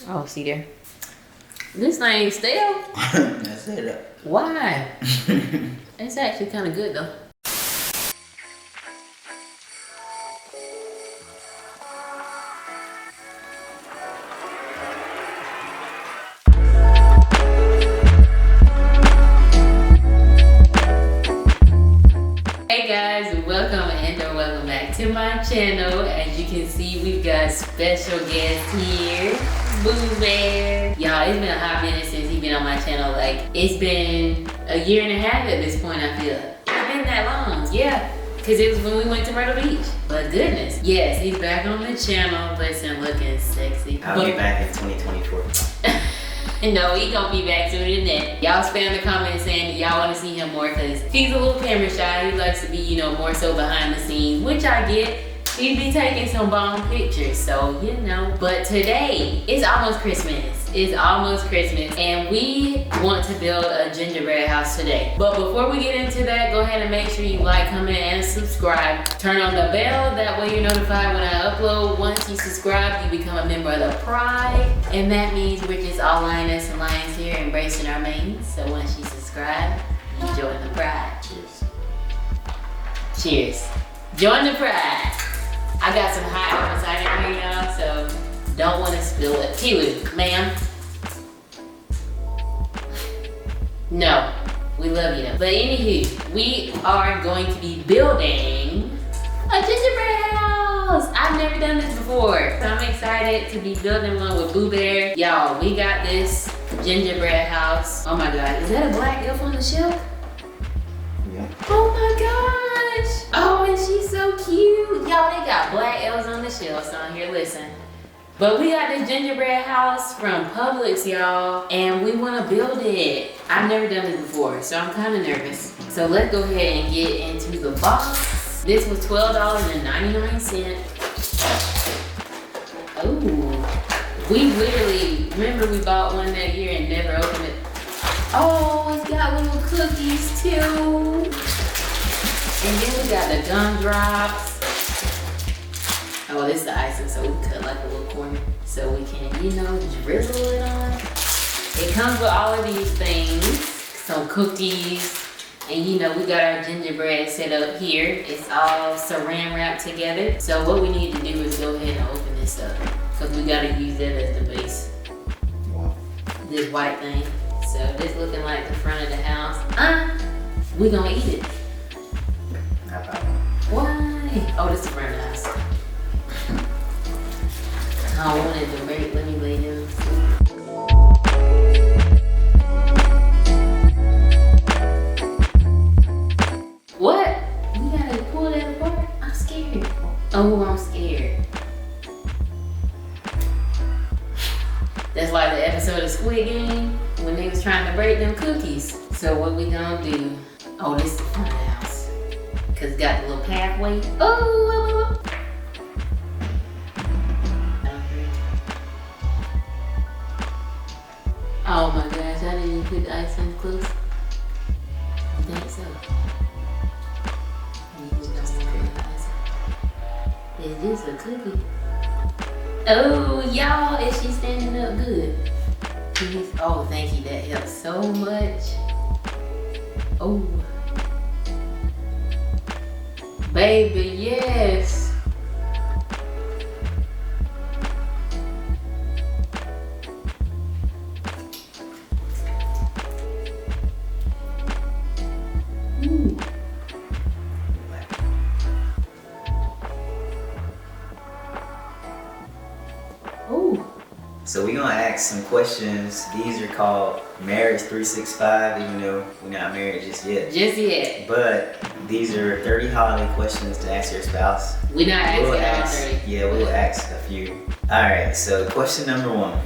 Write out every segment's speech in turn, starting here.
Oh, see there. This thing ain't stale. That's it. Why? It's actually kind of good though. Hey guys, welcome back to my channel. As you can see, we've got special guests here, Boobear. Y'all, it's been a hot minute since he's been on my channel. Like, it's been a year and a half at this point, I feel. It's been that long, yeah. Cause it was when we went to Myrtle Beach. But goodness, yes, he's back on the channel. Listen, looking sexy. I'll be back in 2024. No, he gonna be back sooner than that. Y'all spam the comments saying y'all wanna see him more because he's a little camera shy. He likes to be, you know, more so behind the scenes, which I get. He'd be taking some bomb pictures, so you know. But today, it's almost Christmas. It's almost Christmas, and we want to build a gingerbread house today. But before we get into that, go ahead and make sure you like, comment, and subscribe. Turn on the bell, that way you're notified when I upload. Once you subscribe, you become a member of the Pride, and that means we're just all lioness and lions here embracing our manes. So once you subscribe, you join the Pride. Cheers. Cheers. Join the Pride. I got some hot apple cider here, y'all, so don't want to spill it. Kiwi, ma'am. No, we love you though. But anywho, we are going to be building a gingerbread house. I've never done this before, so I'm excited to be building one with Boobear. Y'all, we got this gingerbread house. Oh my God, is that a black elf on the shelf? Yeah. Oh my gosh. Oh, and she's so cute. Y'all, they got black elves on the shelves on here, listen. But we got this gingerbread house from Publix, y'all, and we want to build it. I've never done this before, so I'm kind of nervous. So let's go ahead and get into the box. This was $12.99. Oh, we literally, remember we bought one that year and never opened it. Oh, it's got little cookies too. And then we got the gumdrops. Oh, this is the icing, so we cut like a little corner so we can, you know, drizzle it on. It comes with all of these things, some cookies, and you know, we got our gingerbread set up here. It's all saran wrapped together. So what we need to do is go ahead and open this up because we gotta use that as the base. Wow. This white thing. So this looking like the front of the house. We gonna eat it. Not bad. Why? Oh, this is the front of the house. I wanted to break. Let me lay down. What? We gotta pull that apart? I'm scared. Oh, I'm scared. That's like the episode of Squid Game when they was trying to break them cookies. So what we gonna do? Oh, this is the front of the house. Cause it's got the little pathway. Oh. Oh my gosh, I didn't even put the icing close. I think so. Is this a cookie? Oh, y'all, is she standing up good? Please. Oh, thank you, that helps so much. Oh. Baby, yes. So we're gonna ask some questions. These are called Marriage 365, even though we're not married just yet. Just yet. But these are 30 holiday questions to ask your spouse. We're not asking all 30. Yeah, we'll ask a few. Alright, so question number 1.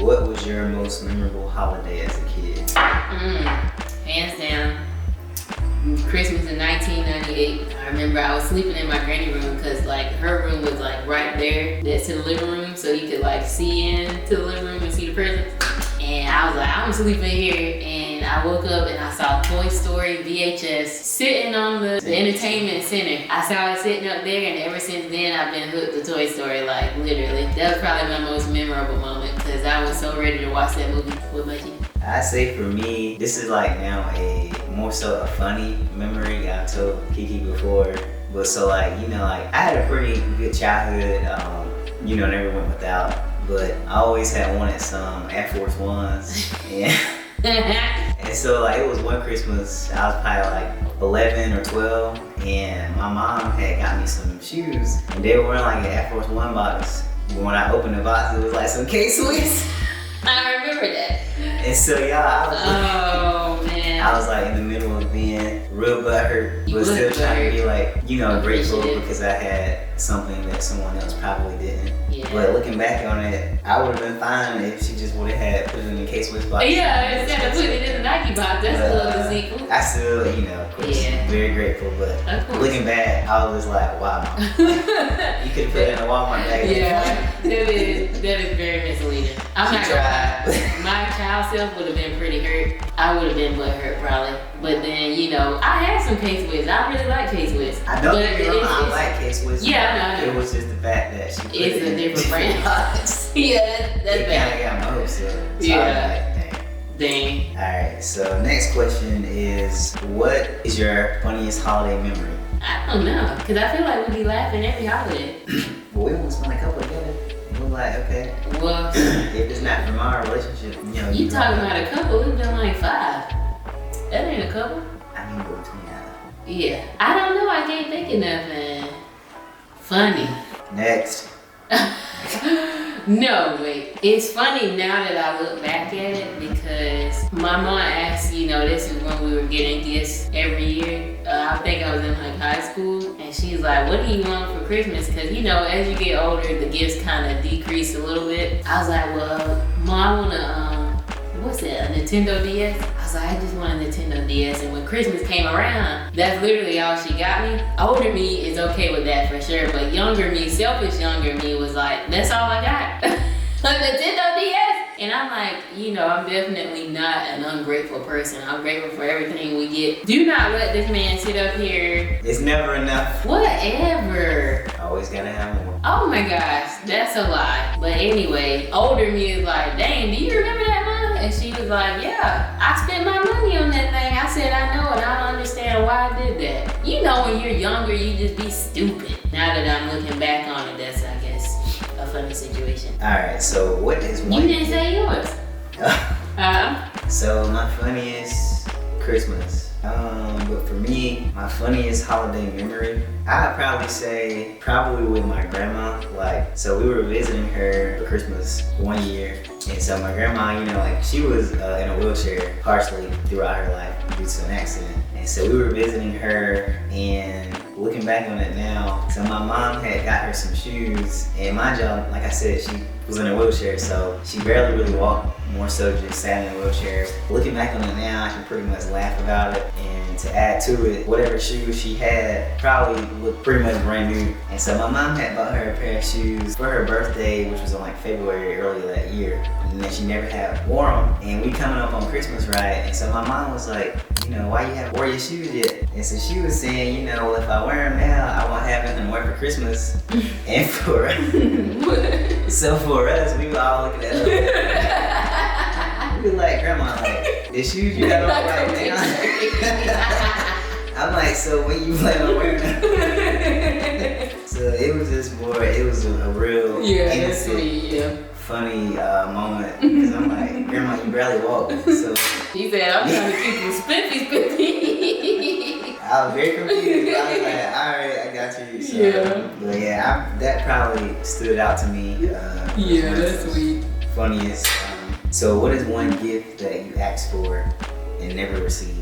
What was your most memorable holiday as a kid? Hands down. Christmas in 1998. I remember I was sleeping in my granny room because like her room was like right there next to the living room, so you could like see into the living room and see the presents. And I was like, I'm sleeping here, and I woke up and I saw Toy Story VHS sitting on the entertainment center. I saw it sitting up there, and ever since then I've been hooked to Toy Story, like literally. That was probably my most memorable moment because I was so ready to watch that movie. What about you? I say for me, this is like now a more so a funny memory. I've told Keke before, but so like, you know, like I had a pretty good childhood, you know, never went without, but I always had wanted some Air Force Ones. And so like it was one Christmas, I was probably like 11 or 12, and my mom had got me some shoes, and they were in like an Air Force One box. But when I opened the box, it was like some K-Swiss. I remember that. And so y'all, I was like in the middle of being real butthurt, but still trying to be like, you know, grateful because I had something that someone else probably didn't. Yeah. But looking back on it, I would have been fine if she just would have had put it in the K-Swiss box. Yeah, instead of putting it in the Nike box, that's a little deceitful. I still, you know, of course, very grateful, but looking back, I was just like, wow. You could have put it in a Walmart bag. Yeah, that is very misleading. I'm not gonna lie. My child self would have been pretty hurt. I would have been butthurt probably. But then, you know, I had some K-Swiss. I really like K-Swiss. I don't get me wrong, I like K-Swiss. Yeah, I know. It was just the fact that she put it's it a in different brand. Yeah, that's bad. It kind of got my hopes up. So yeah. Dang. Alright, so next question is, what is your funniest holiday memory? I don't know, because I feel like we'd be laughing every holiday. Well, we only spent a couple together. We're like, okay. Well, if it's not from our relationship, you know. You talking about a couple, we've done like 5. That ain't a couple. I mean, go between us. Yeah. I don't know, I can't think of nothing funny. Next. No, wait. It's funny now that I look back at it because my mom asked, you know, this is when we were getting gifts every year. I think I was in like high school, and she's like, what do you want for Christmas? Because, you know, as you get older, the gifts kind of decrease a little bit. I was like, well, Mom, I want to, what's that, a Nintendo DS? I was like, I just want a Nintendo DS. And when Christmas came around, that's literally all she got me. Older me is okay with that for sure, but younger me, selfish younger me was like, that's all I got. A Nintendo DS. And I'm like, you know, I'm definitely not an ungrateful person. I'm grateful for everything we get. Do not let this man sit up here. It's never enough. Whatever. Always gotta have more. Oh my gosh, that's a lie. But anyway, older me is like, dang, do you remember that, Mom? And she was like, yeah, I spent my money on that thing. I said, I know, and I don't understand why I did that. You know, when you're younger, you just be stupid. Now that I'm looking back on it, that's, I guess, a funny situation. Alright, so what is one? You didn't say yours. So my funniest Christmas. But for me, my funniest holiday memory, I'd probably say probably with my grandma. Like, so we were visiting her for Christmas one year, and so my grandma, you know, like she was in a wheelchair partially throughout her life due to an accident. And so we were visiting her, and looking back on it now, so my mom had got her some shoes, and my job, like I said, she was in a wheelchair, so she barely really walked, more so just sat in a wheelchair. Looking back on it now, I can pretty much laugh about it, and to add to it, whatever shoes she had probably looked pretty much brand new. And so my mom had bought her a pair of shoes for her birthday, which was in like February earlier that year, and then she never had worn them. And we coming up on Christmas, right? And so my mom was like, you know, why you haven't worn your shoes yet? And so she was saying, you know, well, if I wear them now, I won't have nothing to wear for Christmas. And for so for us, we were all looking at her. We were like, Grandma, like, the shoes you got on right now. I'm like, so when you plan on wearing them? So it was just more, it was a real innocent, funny moment. Because I'm like, Grandma, you barely walk. So she said, I'm trying to keep you spiffy. I was very confused. I was like, all right, I got you. So, but yeah, that probably stood out to me. Yeah, that's sweet. Funniest. So what is one gift that you asked for and never received?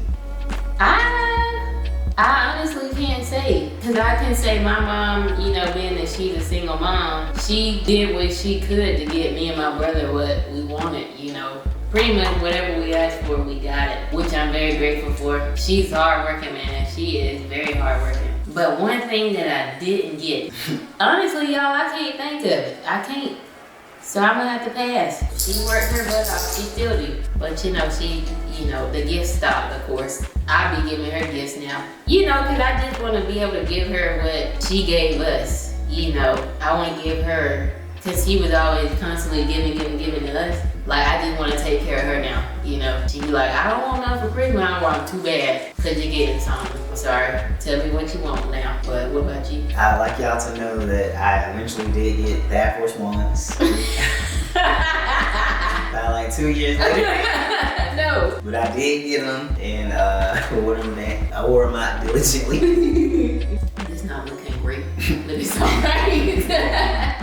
I honestly can't say, because I can say my mom, you know, being that she's a single mom, she did what she could to get me and my brother what we wanted, you know. Pretty much whatever we asked for, we got it, which I'm very grateful for. She's hardworking, man. She is very hardworking. But one thing that I didn't get, honestly, y'all, I can't think of it. I can't So I'm gonna have to pass. She worked her butt off, she still do. But you know, the gifts stopped, of course. I'll be giving her gifts now. You know, cause I just wanna be able to give her what she gave us. You know, I wanna give her, cause she was always constantly giving to us. Like, I just wanna take care of her now, you know. She be like, I don't want nothing for Christmas, I don't want too bad. Could you get something? I'm sorry, tell me what you want now. But what about you? I'd like y'all to know that I eventually did get Bad Force Ones. About like 2 years later. No. But I did get them, and I wore them out diligently. It's not looking great, but it's alright.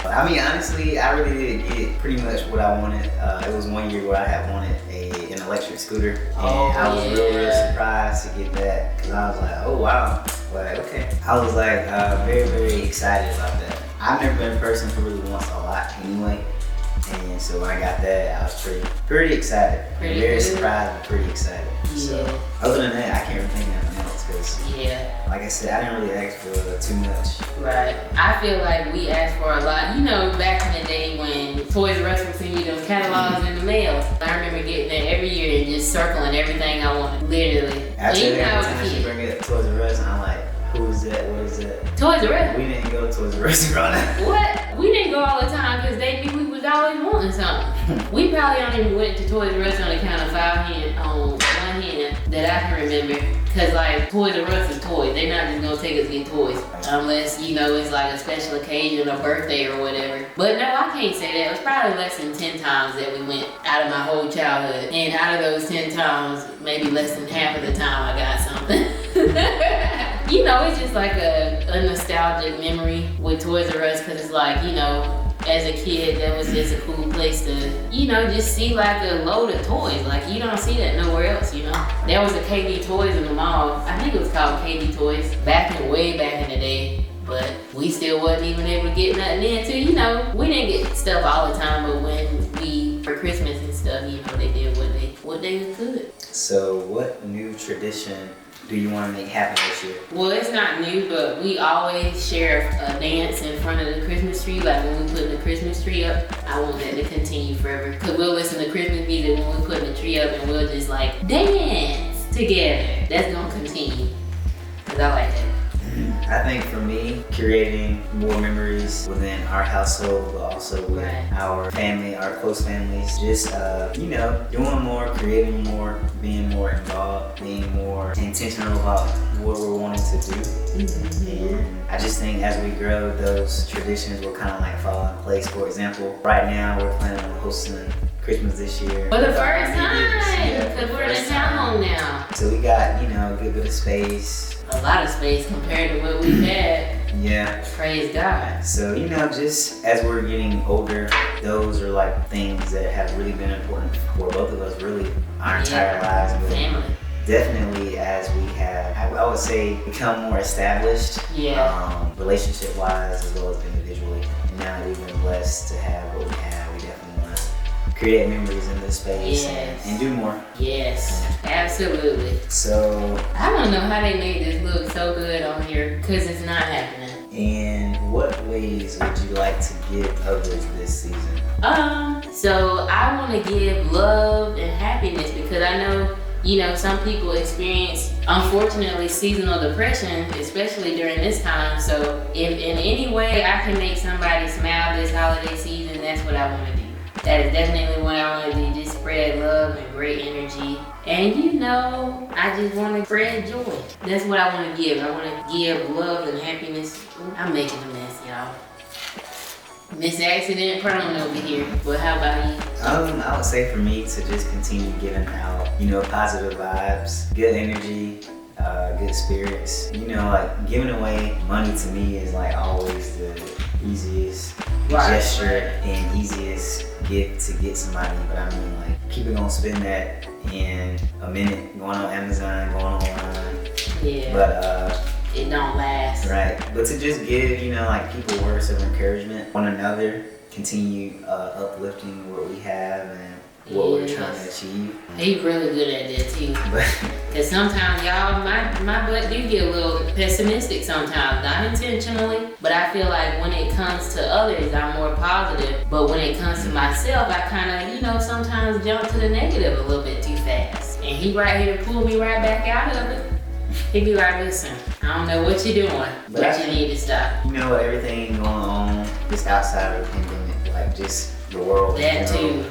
I mean, honestly, I really did get pretty much what I wanted. It was 1 year where I had wanted an electric scooter, and I was real surprised to get that, because I was like, oh wow, like okay. I was like very, very excited about that. I've never been a person who really wants a lot anyway, and so when I got that, I was pretty excited. Very surprised, but pretty excited. Yeah. So other than that, I can't really think of nothing else, because like I said, I didn't really ask for too much. Right. I feel like we asked for a lot. You know, back in the day when Toys R Us would send you those catalogs in the mail. I remember getting that every year and just circling everything I wanted, literally. After every time she bring it to Toys R Us, and I'm like, who is that? What is that? Toys R Us? We didn't go to Toys R Us growing up. What? We didn't go all the time because they knew we was always wanting something. We probably only went to Toys R Us on the count of on one hand that I can remember. Cause like Toys R Us is toys. They're not just gonna take us to get toys. Unless, you know, it's like a special occasion, a birthday or whatever. But no, I can't say that. It was probably less than 10 times that we went out of my whole childhood. And out of those 10 times, maybe less than half of the time I got something. You know, it's just like a nostalgic memory with Toys R Us, cause it's like, you know, as a kid, that was just a cool place to, you know, just see like a load of toys. Like, you don't see that nowhere else, you know. There was a KB Toys in the mall. I think it was called KB Toys way back in the day. But we still wasn't even able to get nothing in too, you know. We didn't get stuff all the time, but when for Christmas and stuff, you know, they did what they could. So what new tradition do you want to make happen this year? Well, it's not new, but we always share a dance in front of the Christmas tree. Like when we put the Christmas tree up, I want that to continue forever. Cause we'll listen to Christmas music when we put the tree up, and we'll just like dance together. That's gonna continue. Cause I like that. I think for me, creating more memories within our household, but also with our family, our close families. Just, you know, doing more, creating more, being more involved, being more intentional about what we're wanting to do. And I just think as we grow, those traditions will kind of like fall in place. For example, right now we're planning on hosting Christmas this year. For the first time, because we're in a townhome now. So we got, you know, a good bit of space. A lot of space compared to what we've had. Yeah. Praise God. So, you know, just as we're getting older, those are like things that have really been important for both of us, really, our entire lives. But family. Definitely as we have, I would say, become more established, relationship-wise as well as individually. And now that we've been blessed to have what we have, we definitely want to create memories in this space and do more. Yes, absolutely. So I don't know how they made this look so good on here, because it's not happening. And what ways would you like to give others this season? So I want to give love and happiness, because I know, you know, some people experience, unfortunately, seasonal depression, especially during this time. So if in any way I can make somebody smile this holiday season, that's what I want to do. That is definitely what I want to do, just spread love and great energy. And you know, I just want to spread joy. That's what I want to give. I want to give love and happiness. I'm making a mess, y'all. Miss Accident prone over here. But how about you? I would say for me to just continue giving out, you know, positive vibes, good energy, good spirits. You know, like giving away money to me is like always the easiest gesture and easiest gift to get somebody. But I mean, like, people gonna spend that in a minute, going on Amazon, going online. Yeah. But it don't last. Right. But to just give, you know, like people words of encouragement, one another, continue uplifting what we have and what we're trying to achieve. He's really good at that too. Because sometimes, y'all, my butt do get a little pessimistic sometimes. Not intentionally, But I feel like when it comes to others, I'm more positive. But when it comes to myself, I kind of, you know, sometimes jump to the negative a little bit too fast. And he right here to pull me right back out of it. He'd be like, listen, I don't know what you're doing, but you need to stop. You know, everything going on just outside of the pandemic, like just the world. That too.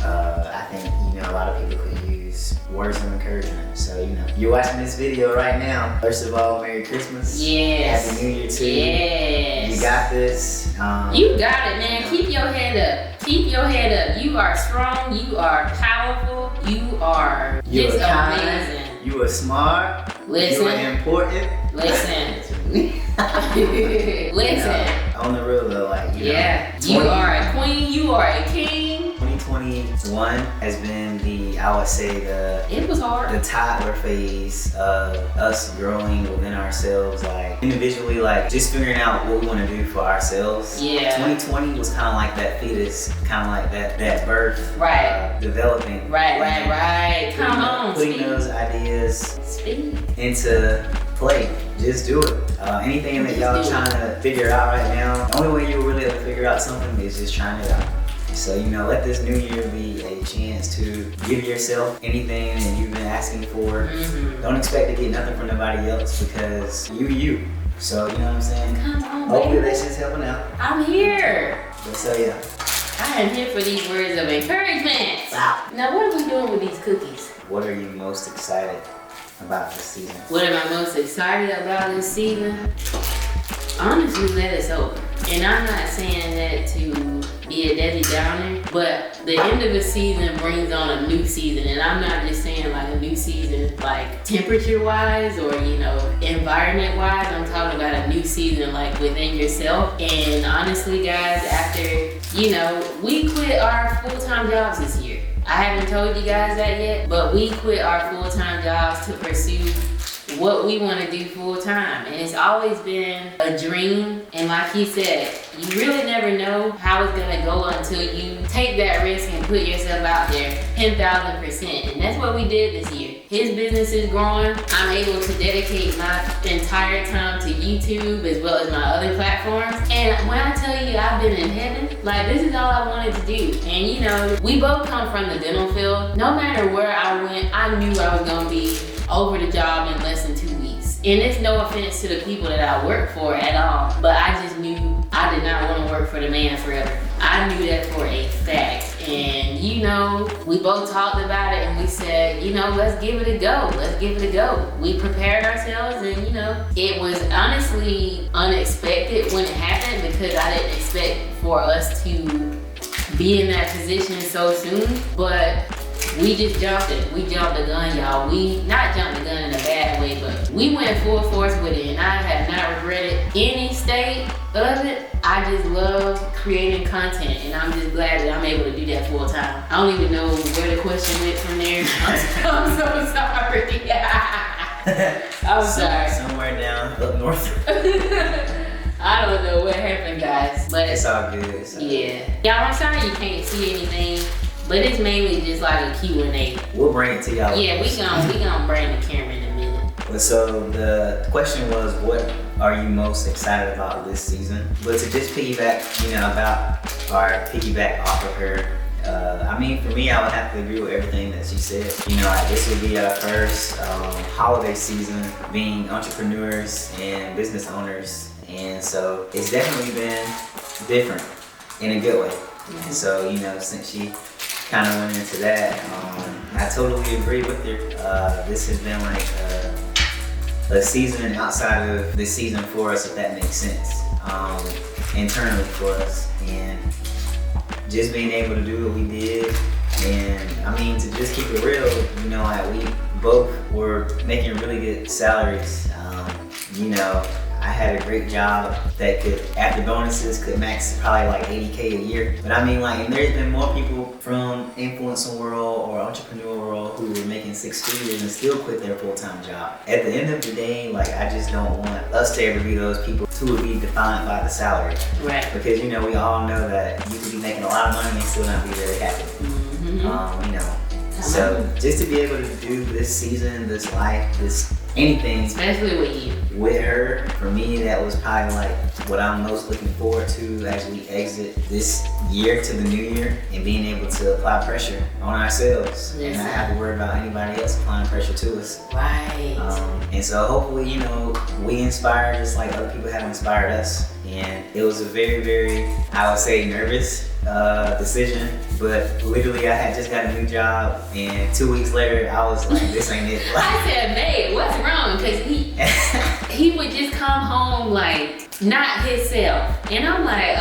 I think, you know, a lot of people could use words of encouragement. So, you know, you're watching this video right now. First of all, Merry Christmas. Yes. Happy New Year to you. Yes. You got this. You got it, man. Keep your head up. Keep your head up. You are strong. You are powerful. You are just amazing. You are smart. Listen. You are important. Listen. You Listen. know, on the real though, like, you know, you are a queen. You are a king. 2021 has been I would say it was hard. The toddler phase of us growing within ourselves, like individually, like just figuring out what we want to do for ourselves. Yeah. 2020 was kind of like that fetus, kind of like that birth. Right. Developing. Right. Come on. Putting those ideas into play. Just do it. Anything that y'all trying to figure out right now, the only way you'll really ever figure out something is just trying it out. So, you know, let this new year be a chance to give yourself anything that you've been asking for. Don't expect to get nothing from nobody else because you. So, you know what I'm saying? Come on, hopefully baby. that's just helping out. I'm here. But so, yeah. I am here for these words of encouragement. Wow. Now, what are we doing with these cookies? What are you most excited about this season? What am I most excited about this season? Honestly, let us open. And I'm not saying that to be a Debbie Downer, but the end of a season brings on a new season. And I'm not just saying like a new season, like temperature wise or, you know, environment wise. I'm talking about a new season like within yourself. And honestly, guys, after, you know, we quit our full-time jobs this year. I haven't told you guys that yet, but we quit our full-time jobs to pursue what we want to do full-time. And it's always been a dream. And like he said, you really never know how it's going to go until you take that risk and put yourself out there 10,000%. And that's what we did this year. His business is growing. I'm able to dedicate my entire time to YouTube as well as my other platforms. And when I tell you I've been in heaven, like this is all I wanted to do. And you know, we both come from the dental field. No matter where I went, I knew I was going to be over the job in less than 2 weeks. And it's no offense to the people that I work for at all, but I just knew I did not want to work for the man forever. I knew that for a fact. And you know, we both talked about it and we said, you know, let's give it a go. Let's give it a go. We prepared ourselves and you know, it was honestly unexpected when it happened because I didn't expect for us to be in that position so soon, but we just jumped it. We jumped the gun, y'all. We not jumped the gun in a bad way, but we went full force with it and I have not regretted any state of it. I just love creating content and I'm just glad that I'm able to do that full time. I don't even know where the question went from there. I'm so sorry. I'm sorry. Somewhere down up north. I don't know what happened, guys, but it's all good. Yeah. Y'all, I'm sorry you can't see anything. But it's mainly just like a Q&A. We'll bring it to y'all. Yeah, we gonna bring the camera in a minute. But so the question was, what are you most excited about this season? But to just piggyback off of her, I mean, for me, I would have to agree with everything that she said. You know, like, this will be our first holiday season being entrepreneurs and business owners. And so it's definitely been different in a good way. And so, you know, since she kind of went into that, I totally agree with her. This has been like a season outside of the season for us, if that makes sense, internally for us. And just being able to do what we did, and I mean, to just keep it real, you know, like we both were making really good salaries. You know, I had a great job that could, after bonuses, could max probably like 80K a year. But I mean, like, and there's been more people from influencer world or entrepreneur world who were making 6 figures and still quit their full-time job. At the end of the day, like, I just don't want us to ever be those people who would be defined by the salary. Right. Because, you know, we all know that you could be making a lot of money and still not be very happy. You know. So just to be able to do this season, this life, this anything. Especially with you. With her, for me, that was probably like what I'm most looking forward to as we exit this year to the new year, and being able to apply pressure on ourselves and not have to worry about anybody else applying pressure to us. Right. And so hopefully, you know, we inspire just like other people have inspired us. And it was a very, very, I would say, nervous decision, but literally I had just got a new job, and 2 weeks later I was like, this ain't it. I said, babe, what's wrong? Because he would just come home like not himself, and I'm like,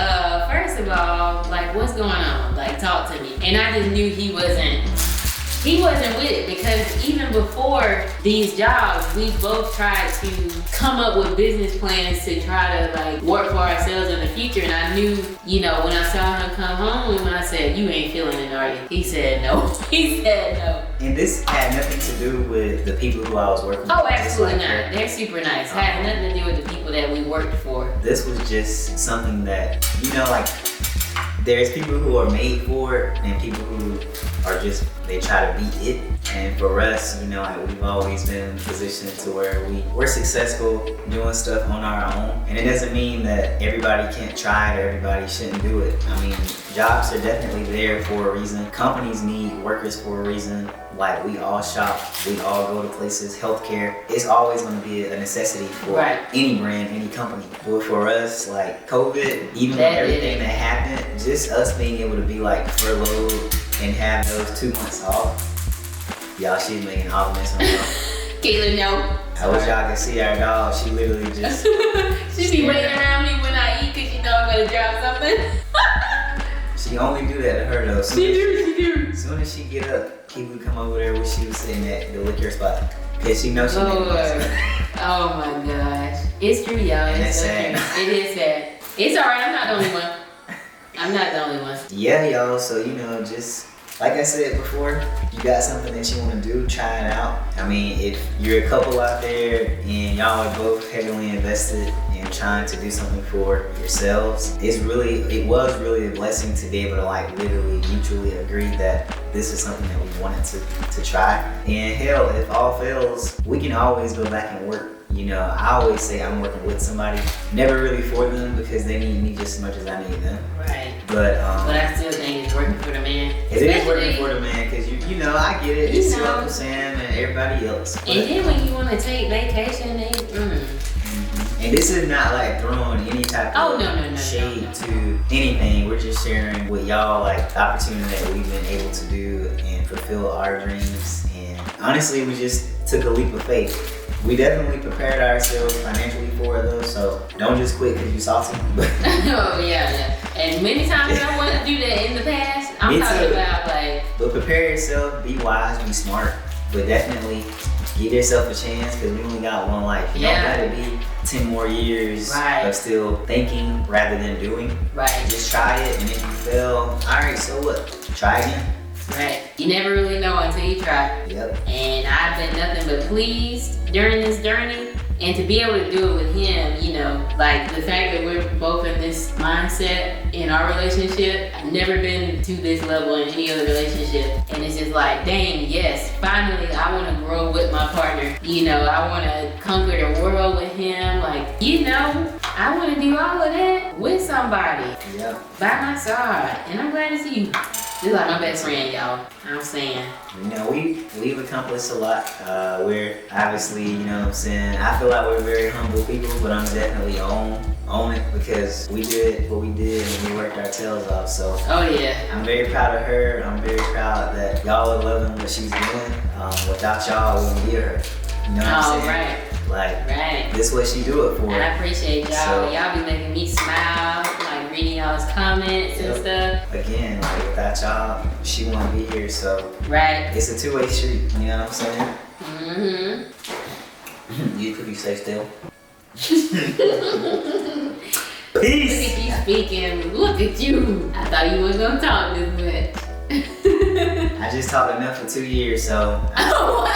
first of all, like, what's going on? Like, talk to me. And I just knew he wasn't with it, because even before these jobs, we both tried to come up with business plans to try to like work for ourselves in the future. And I knew, you know, when I saw him come home, and I said, you ain't feeling it, are you? He said no. He said no. And this had nothing to do with the people who I was working with. Oh, absolutely not. They're super nice. Had nothing to do with the people that we worked for. This was just something that, you know, like, there's people who are made for it, and people who are just, they try to beat it. And for us, you know, like, we've always been in a position to where we're successful doing stuff on our own. And it doesn't mean that everybody can't try it or everybody shouldn't do it. I mean, jobs are definitely there for a reason. Companies need workers for a reason. Like, we all shop, we all go to places. Healthcare, it's always going to be a necessity for any brand, any company. But for us, like, COVID, even with everything that happened, just us being able to be like furloughed and have those 2 months off. Y'all, she's making all the mess on her. Kayla, no. I wish y'all could see our dog. She literally just. She be waiting around me when I eat because she know I'm gonna drop something. She only do that to her though. She do. As soon as she get up, he would come over there where she was sitting at the liquor spot. Cause she knows she Oh my gosh. It's true, y'all. It's so true. It is sad. It's alright, I'm not the only one. I'm not the only one. Yeah, y'all, so you know, just like I said before, you got something that you want to do, try it out. I mean, if you're a couple out there and y'all are both heavily invested in trying to do something for yourselves, it was really a blessing to be able to like literally mutually agree that this is something that we wanted to try. And hell, if all fails, we can always go back and work. You know, I always say I'm working with somebody, never really for them, because they need me just as much as I need them. Right. But I still think it's working for the man. It is working for the man, because you know, I get it. It's Uncle Sam and everybody else. But, and then when you want to take vacation, and this is not like throwing any type of shade to anything. We're just sharing with y'all like the opportunity that we've been able to do and fulfill our dreams. And honestly, we just took a leap of faith. We definitely prepared ourselves financially for it though, so don't just quit because you salty. Oh yeah. And many times I want to do that in the past. I'm talking about like. But prepare yourself, be wise, be smart, but definitely give yourself a chance, because we only got one life. You don't gotta be 10 more years of still thinking rather than doing. Right. Just try it, and if you fail, all right, so what? Try again. Right. You never really know until you try. Yep. And I've been nothing but pleased during this journey. And to be able to do it with him, you know, like the fact that we're both in this mindset in our relationship, I've never been to this level in any other relationship. And it's just like, dang, yes, finally I want to grow with my partner. You know, I want to conquer the world with him. Like, you know, I want to do all of that with somebody. Yep. By my side. And I'm glad to see you. This is like my best friend, y'all. I'm saying. You know, we've accomplished a lot. We're obviously, you know what I'm saying, I feel like we're very humble people, but I'm definitely own it, because we did what we did and we worked our tails off. So I'm very proud of her. I'm very proud that y'all are loving what she's doing. Without y'all, we wouldn't be her. You know what I'm saying? Right. Like, this is what she do it for. I appreciate y'all. So, y'all be making me smile, like reading y'all's comments and stuff. Again, like, without y'all, she won't be here. So it's a two-way street. You know what I'm saying? Mm-hmm. You stay still. Peace. Look at you speaking. Look at you. I thought you wasn't gonna talk this much. I just talked enough for 2 years, so. Oh, what?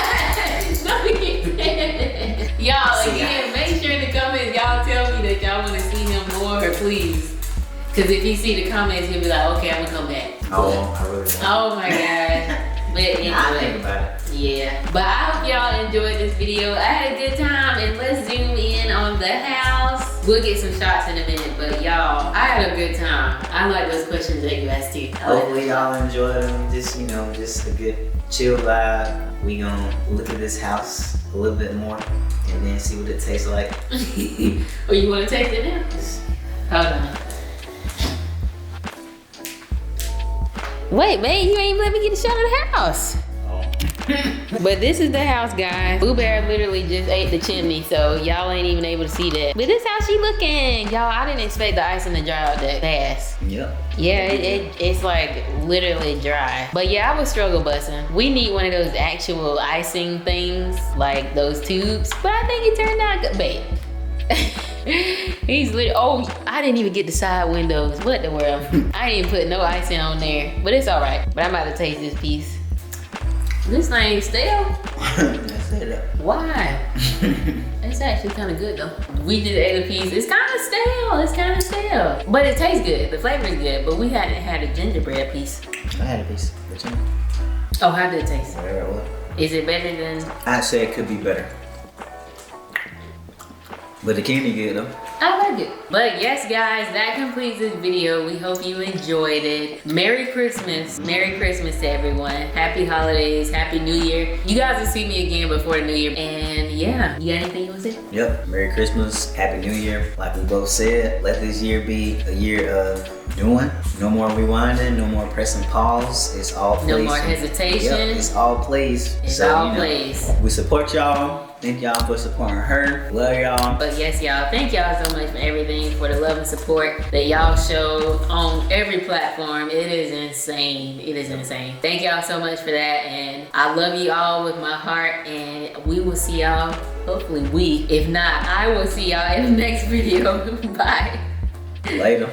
Y'all, again, make sure in the comments y'all tell me that y'all want to see him more, please. Because if you see the comments, he'll be like, okay, I'm gonna come back. Oh, I really want. Oh my God. But anyway, I think about it. Yeah. But I hope y'all enjoyed this video. I had a good time, and let's zoom in on the house. We'll get some shots in a minute, but y'all, I had a good time. I like those questions that you asked too. Hopefully y'all enjoyed them. Just, you know, just a good chill vibe. We gonna look at this house a little bit more and then see what it tastes like. Oh, you wanna taste it now? Hold on. Wait, man, you ain't let me get a shot of the house. But this is the house, guys. Boobear literally just ate the chimney, so y'all ain't even able to see that. But this how she looking. Y'all, I didn't expect the icing to dry out that fast. Yep. Yeah, it's like literally dry. But yeah, I was struggle busting. We need one of those actual icing things, like those tubes. But I think it turned out good. Babe. He's literally, oh, I didn't even get the side windows. What the world? I didn't even put no icing on there. But it's all right. But I'm about to taste this piece. This thing stale? That's it. Why? It's actually kind of good though. We just ate a piece. It's kind of stale. It's kind of stale. But it tastes good. The flavor is good. But we hadn't had a gingerbread piece. I had a piece. Which one? Oh, how did it taste? Whatever it was. Is it better than? I'd say it could be better. But the candy good though. I like it. But yes, guys, that completes this video. We hope you enjoyed it. Merry Christmas. Merry Christmas to everyone. Happy holidays. Happy New Year. You guys will see me again before the New Year. And yeah, you got anything you want to say? Yep. Merry Christmas. Happy New Year. Like we both said, let this year be a year of doing. No more rewinding. No more pressing pause. It's all plays. No more hesitation. Yep. It's all plays. It's all plays. We support y'all. Thank y'all for supporting her. Love y'all. But yes, y'all, thank y'all so much for everything, for the love and support that y'all show on every platform. It is insane. It is insane. Thank y'all so much for that. And I love you all with my heart. And we will see y'all. Hopefully if not, I will see y'all in the next video. Bye. Later.